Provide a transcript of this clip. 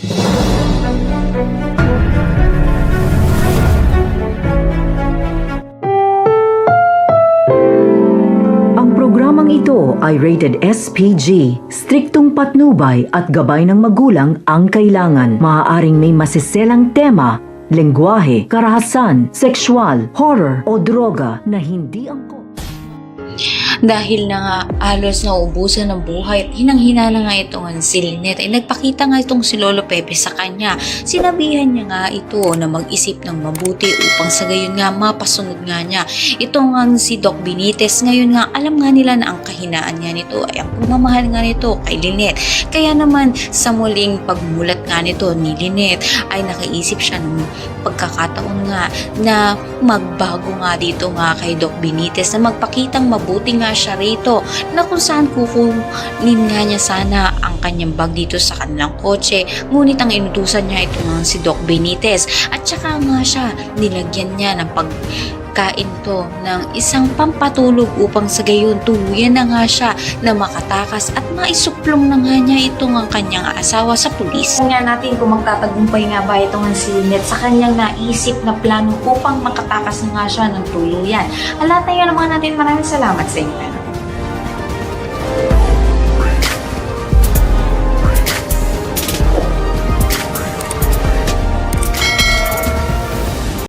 Ang programang ito ay rated SPG. Striktong patnubay at gabay ng magulang ang kailangan. Maaaring may masiselang tema, lengguwahe, karahasan, sexual, horror o droga na hindi angkop. Dahil na nga alos na ubusan ng buhay at hinang-hina na nga itong si Lynette ay nagpakita nga itong si Lolo Pepe sa kanya. Sinabihan niya nga ito na mag-isip ng mabuti upang sa gayon nga mapasunod nga niya. Ito nga si Doc Benitez ngayon nga alam nga nila na ang kahinaan nga nito ay ang pagmamahal nga nito kay Lynette. Kaya naman sa muling pagmulat nga nito ni Lynette ay nakaisip siya ng pagkakataon nga na magbago nga dito nga kay Doc Benitez na magpakitang mabuti nga siya rito na kung saan kukunin nga niya sana ang kanyang bag dito sa kanilang kotse, ngunit ang inutusan niya ito nga si Doc Benitez at saka nga siya nilagyan niya ng pagkain to ng isang pampatulog upang sa gayon tuluyan na nga siya na makatakas at maisuplong na nga niya itong ang kanyang asawa sa pulis. Tingnan natin kung magtatagumpay nga ba itong si Lynette sa kanyang naisip na plano upang makatakas na nga siya ng tuluyan. At lahat na yun naman natin, maraming salamat sa inyo.